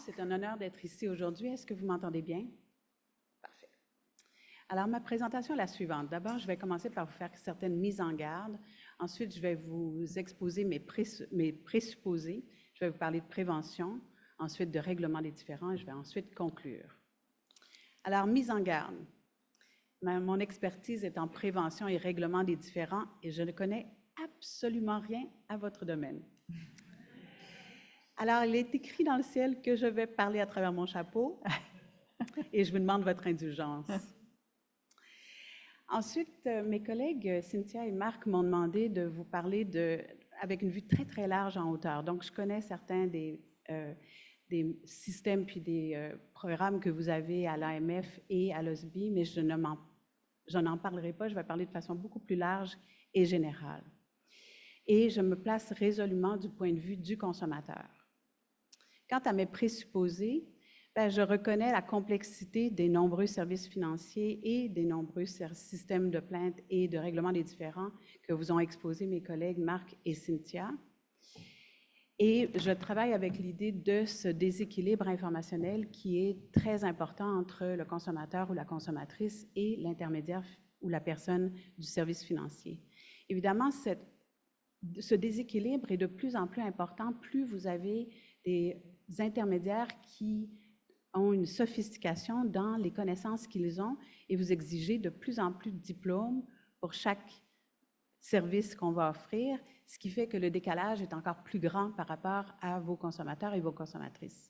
c'est un honneur d'être ici aujourd'hui. Est-ce que vous m'entendez bien? Parfait. Alors, ma présentation est la suivante. D'abord, je vais commencer par vous faire certaines mises en garde. Ensuite, je vais vous exposer mes présupposés. Je vais vous parler de prévention, ensuite de règlement des différends, et je vais ensuite conclure. Alors, mise en garde. Mon expertise est en prévention et règlement des différends, et je ne connais absolument rien à votre domaine. Alors, il est écrit dans le ciel que je vais parler à travers mon chapeau et je vous demande votre indulgence. Ensuite, mes collègues Cynthia et Marc m'ont demandé de vous parler avec une vue très, très large en hauteur. Donc, je connais certains des systèmes puis des programmes que vous avez à l'AMF et à l'OSBI, mais je n'en parlerai pas. Je vais parler de façon beaucoup plus large et générale. Et je me place résolument du point de vue du consommateur. Quant à mes présupposés, je reconnais la complexité des nombreux services financiers et des nombreux systèmes de plainte et de règlement des différends que vous ont exposés mes collègues Marc et Cynthia. Et je travaille avec l'idée de ce déséquilibre informationnel qui est très important entre le consommateur ou la consommatrice et l'intermédiaire ou la personne du service financier. Évidemment, ce déséquilibre est de plus en plus important, plus vous avez des intermédiaires qui ont une sophistication dans les connaissances qu'ils ont et vous exigez de plus en plus de diplômes pour chaque service qu'on va offrir, ce qui fait que le décalage est encore plus grand par rapport à vos consommateurs et vos consommatrices.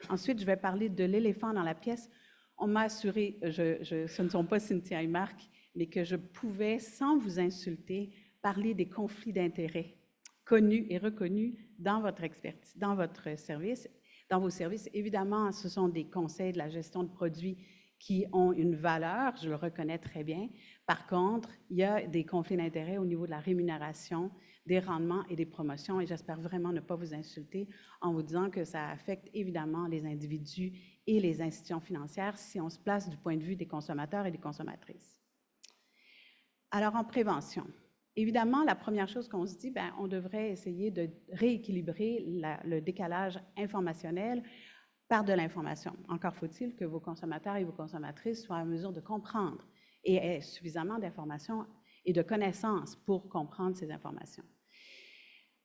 Ensuite, je vais parler de l'éléphant dans la pièce. On m'a assuré, ce ne sont pas Cynthia et Marc, mais que je pouvais, sans vous insulter, parler des conflits d'intérêts connus et reconnus dans votre expertise, dans votre service, dans vos services. Évidemment, ce sont des conseils de la gestion de produits qui ont une valeur, je le reconnais très bien. Par contre, il y a des conflits d'intérêts au niveau de la rémunération, des rendements et des promotions, et j'espère vraiment ne pas vous insulter en vous disant que ça affecte évidemment les individus et les institutions financières si on se place du point de vue des consommateurs et des consommatrices. Alors, en prévention, évidemment, la première chose qu'on se dit, on devrait essayer de rééquilibrer le décalage informationnel par de l'information. Encore faut-il que vos consommateurs et vos consommatrices soient en mesure de comprendre et aient suffisamment d'informations et de connaissances pour comprendre ces informations.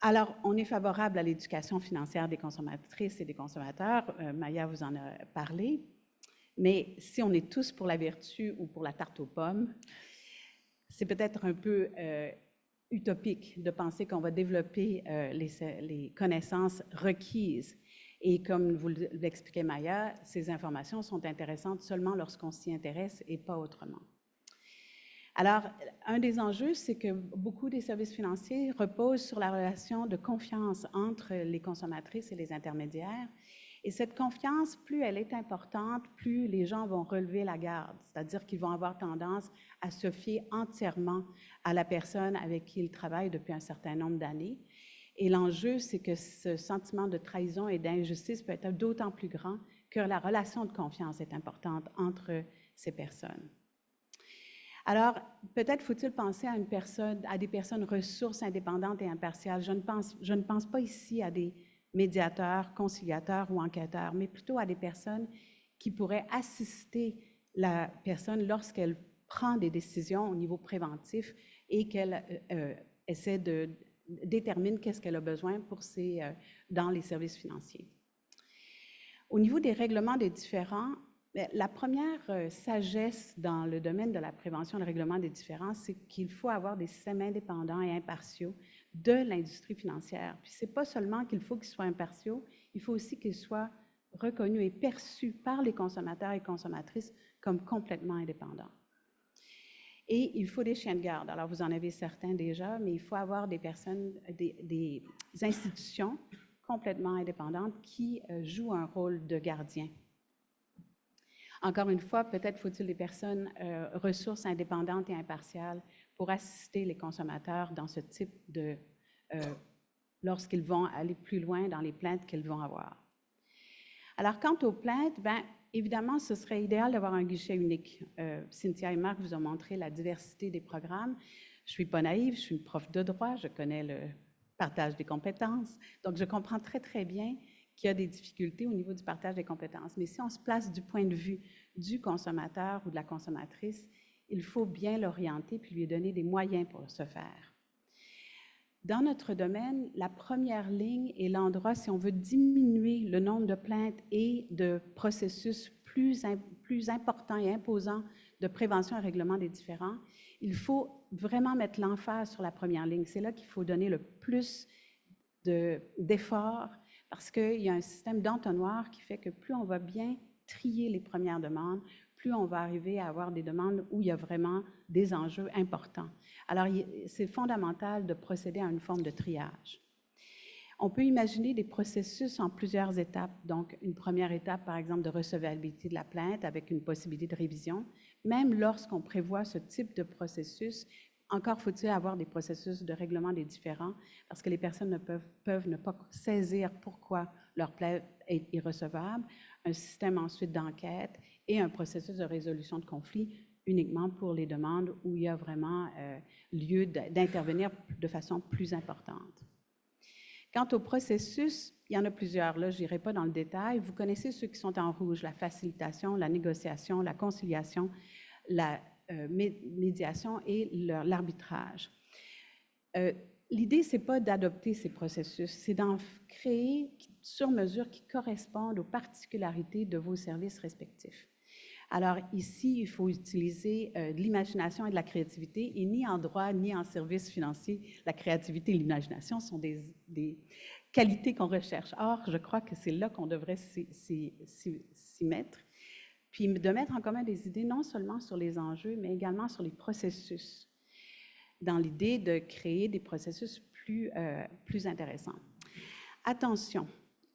Alors, on est favorable à l'éducation financière des consommatrices et des consommateurs. Maya vous en a parlé. Mais si on est tous pour la vertu ou pour la tarte aux pommes, c'est peut-être un peu utopique de penser qu'on va développer les connaissances requises. Et comme vous l'expliquait Maya, ces informations sont intéressantes seulement lorsqu'on s'y intéresse et pas autrement. Alors, un des enjeux, c'est que beaucoup des services financiers reposent sur la relation de confiance entre les consommatrices et les intermédiaires. Et cette confiance, plus elle est importante, plus les gens vont relever la garde, c'est-à-dire qu'ils vont avoir tendance à se fier entièrement à la personne avec qui ils travaillent depuis un certain nombre d'années. Et l'enjeu, c'est que ce sentiment de trahison et d'injustice peut être d'autant plus grand que la relation de confiance est importante entre ces personnes. Alors, peut-être faut-il penser à des personnes ressources indépendantes et impartiales. Je ne pense pas ici à des médiateurs, conciliateurs ou enquêteurs, mais plutôt à des personnes qui pourraient assister la personne lorsqu'elle prend des décisions au niveau préventif et qu'elle essaie de détermine qu'est-ce qu'elle a besoin dans les services financiers. Au niveau des règlements des différends, la première sagesse dans le domaine de la prévention et le règlement des différends, c'est qu'il faut avoir des systèmes indépendants et impartiaux de l'industrie financière. Puis ce n'est pas seulement qu'il faut qu'ils soient impartiaux, il faut aussi qu'ils soient reconnus et perçus par les consommateurs et consommatrices comme complètement indépendants. Et il faut des chiens de garde. Alors, vous en avez certains déjà, mais il faut avoir des personnes, des institutions complètement indépendantes qui jouent un rôle de gardien. Encore une fois, peut-être faut-il des personnes ressources indépendantes et impartiales pour assister les consommateurs dans ce type de... lorsqu'ils vont aller plus loin dans les plaintes qu'ils vont avoir. Alors, quant aux plaintes, évidemment, ce serait idéal d'avoir un guichet unique. Cynthia et Marc vous ont montré la diversité des programmes. Je ne suis pas naïve, je suis une prof de droit, je connais le partage des compétences. Donc, je comprends très, très bien qui a des difficultés au niveau du partage des compétences. Mais si on se place du point de vue du consommateur ou de la consommatrice, il faut bien l'orienter puis lui donner des moyens pour ce faire. Dans notre domaine, la première ligne est l'endroit, si on veut diminuer le nombre de plaintes et de processus plus importants et imposants de prévention et règlement des différends, il faut vraiment mettre l'emphase sur la première ligne. C'est là qu'il faut donner le plus d'efforts parce qu'il y a un système d'entonnoir qui fait que plus on va bien trier les premières demandes, plus on va arriver à avoir des demandes où il y a vraiment des enjeux importants. Alors, c'est fondamental de procéder à une forme de triage. On peut imaginer des processus en plusieurs étapes. Donc, une première étape, par exemple, de recevabilité de la plainte avec une possibilité de révision. Même lorsqu'on prévoit ce type de processus, encore faut-il avoir des processus de règlement des différends parce que les personnes peuvent ne pas saisir pourquoi leur plainte est irrecevable. Un système ensuite d'enquête et un processus de résolution de conflits uniquement pour les demandes où il y a vraiment lieu d'intervenir de façon plus importante. Quant au processus, il y en a plusieurs. Là, je n'irai pas dans le détail. Vous connaissez ceux qui sont en rouge, la facilitation, la négociation, la conciliation, la médiation et l'arbitrage. L'idée, ce n'est pas d'adopter ces processus, c'est d'en créer sur mesure qui correspondent aux particularités de vos services respectifs. Alors ici, il faut utiliser de l'imagination et de la créativité, et ni en droit ni en services financiers, la créativité et l'imagination sont des qualités qu'on recherche. Or, je crois que c'est là qu'on devrait s'y mettre, puis de mettre en commun des idées non seulement sur les enjeux, mais également sur les processus, dans l'idée de créer des processus plus intéressants. Attention,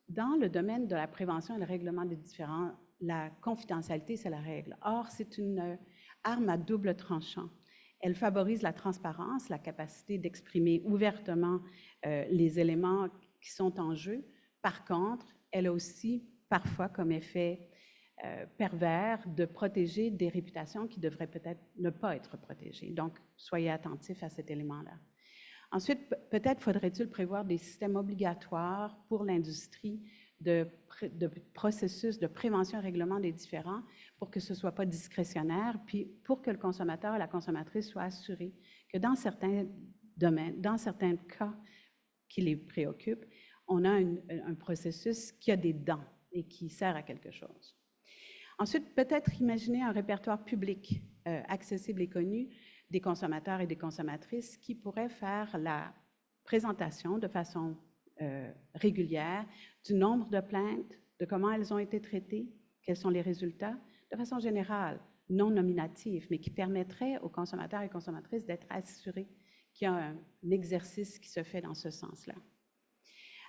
dans le domaine de la prévention et le règlement des différends, la confidentialité, c'est la règle. Or, c'est une arme à double tranchant. Elle favorise la transparence, la capacité d'exprimer ouvertement les éléments qui sont en jeu. Par contre, elle a aussi parfois comme effet pervers de protéger des réputations qui devraient peut-être ne pas être protégées. Donc, soyez attentifs à cet élément-là. Ensuite, peut-être faudrait-il prévoir des systèmes obligatoires pour l'industrie de processus de prévention et règlement des différends pour que ce ne soit pas discrétionnaire, puis pour que le consommateur et la consommatrice soient assurés que dans certains domaines, dans certains cas qui les préoccupent, on a un processus qui a des dents et qui sert à quelque chose. Ensuite, peut-être imaginer un répertoire public accessible et connu des consommateurs et des consommatrices qui pourraient faire la présentation de façon régulière du nombre de plaintes, de comment elles ont été traitées, quels sont les résultats, de façon générale, non nominative, mais qui permettrait aux consommateurs et consommatrices d'être assurés qu'il y a un exercice qui se fait dans ce sens-là.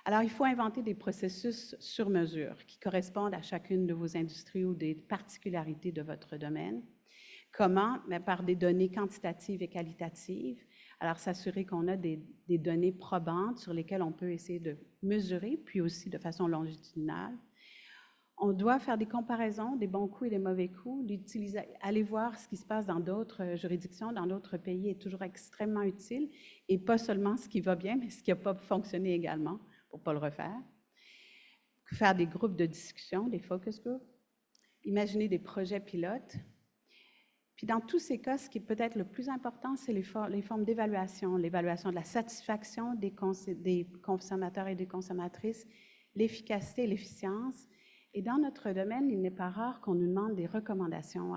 Alors, il faut inventer des processus sur mesure qui correspondent à chacune de vos industries ou des particularités de votre domaine. Comment? Bien, par des données quantitatives et qualitatives. Alors, s'assurer qu'on a des données probantes sur lesquelles on peut essayer de mesurer, puis aussi de façon longitudinale. On doit faire des comparaisons des bons coups et des mauvais coups. Aller voir ce qui se passe dans d'autres juridictions, dans d'autres pays est toujours extrêmement utile, et pas seulement ce qui va bien, mais ce qui n'a pas fonctionné également, pour ne pas le refaire. Faire des groupes de discussion, des focus groups. Imaginer des projets pilotes. Puis dans tous ces cas, ce qui est peut-être le plus important, c'est les formes d'évaluation, l'évaluation de la satisfaction des consommateurs et des consommatrices, l'efficacité et l'efficience. Et dans notre domaine, il n'est pas rare qu'on nous demande des recommandations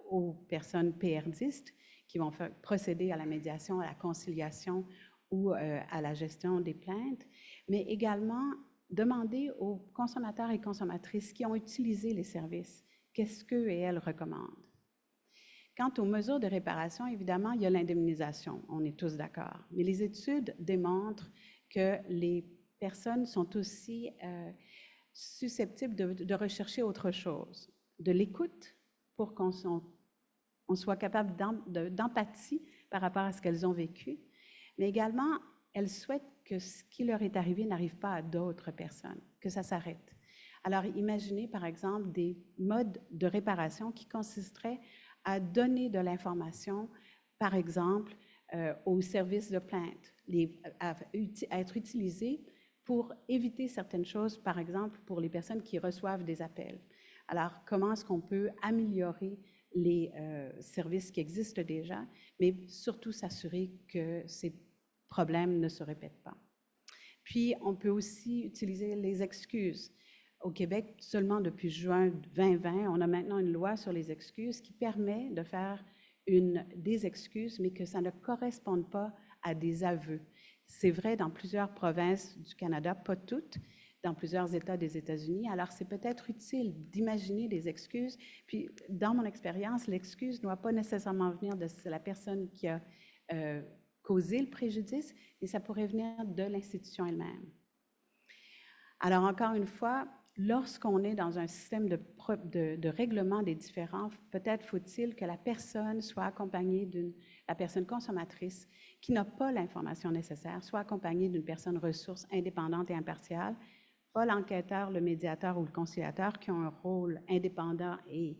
aux personnes PRDistes qui vont procéder à la médiation, à la conciliation ou à la gestion des plaintes, mais également demander aux consommateurs et consommatrices qui ont utilisé les services, qu'est-ce qu'eux et elles recommandent. Quant aux mesures de réparation, évidemment, il y a l'indemnisation, on est tous d'accord. Mais les études démontrent que les personnes sont aussi susceptibles de rechercher autre chose, de l'écoute pour qu'on soit capable d'empathie par rapport à ce qu'elles ont vécu, mais également, elles souhaitent que ce qui leur est arrivé n'arrive pas à d'autres personnes, que ça s'arrête. Alors, imaginez par exemple des modes de réparation qui consisteraient à donner de l'information, par exemple, aux services de plainte, à être utilisés pour éviter certaines choses, par exemple pour les personnes qui reçoivent des appels. Alors, comment est-ce qu'on peut améliorer les services qui existent déjà, mais surtout s'assurer que ces problèmes ne se répètent pas. Puis, on peut aussi utiliser les excuses. Au Québec, seulement depuis juin 2020, on a maintenant une loi sur les excuses qui permet de faire des excuses, mais que ça ne corresponde pas à des aveux. C'est vrai dans plusieurs provinces du Canada, pas toutes, dans plusieurs États des États-Unis. Alors, c'est peut-être utile d'imaginer des excuses. Puis, dans mon expérience, l'excuse ne doit pas nécessairement venir de la personne qui a causé le préjudice, mais ça pourrait venir de l'institution elle-même. Alors, encore une fois, lorsqu'on est dans un système de règlement des différends, peut-être faut-il que la personne soit accompagnée la personne consommatrice qui n'a pas l'information nécessaire, soit accompagnée d'une personne ressource indépendante et impartiale, pas l'enquêteur, le médiateur ou le conciliateur qui ont un rôle indépendant et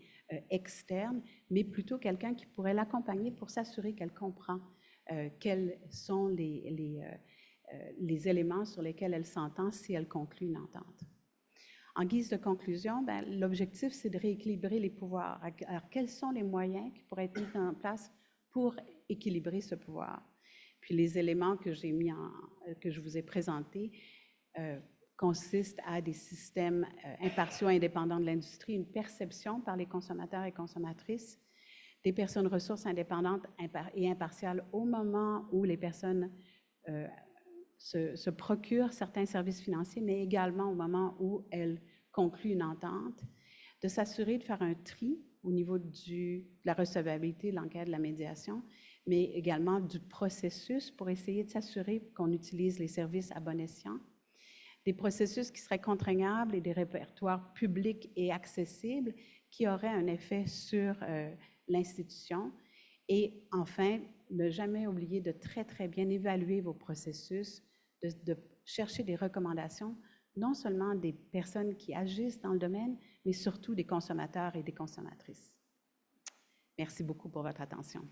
externe, mais plutôt quelqu'un qui pourrait l'accompagner pour s'assurer qu'elle comprend quels sont les éléments sur lesquels elle s'entend si elle conclut une entente. En guise de conclusion, l'objectif, c'est de rééquilibrer les pouvoirs. Alors, quels sont les moyens qui pourraient être mis en place pour équilibrer ce pouvoir? Puis les éléments que que je vous ai présentés consistent à des systèmes impartiaux indépendants de l'industrie, une perception par les consommateurs et consommatrices, des personnes ressources indépendantes et impartiales au moment où les personnes se procurent certains services financiers, mais également au moment où elles concluent une entente, de s'assurer de faire un tri au niveau de la recevabilité, de l'enquête, de la médiation, mais également du processus pour essayer de s'assurer qu'on utilise les services à bon escient, des processus qui seraient contraignables et des répertoires publics et accessibles qui auraient un effet sur l'institution. Et enfin, ne jamais oublier de très, très bien évaluer vos processus, de chercher des recommandations, non seulement des personnes qui agissent dans le domaine, mais surtout des consommateurs et des consommatrices. Merci beaucoup pour votre attention.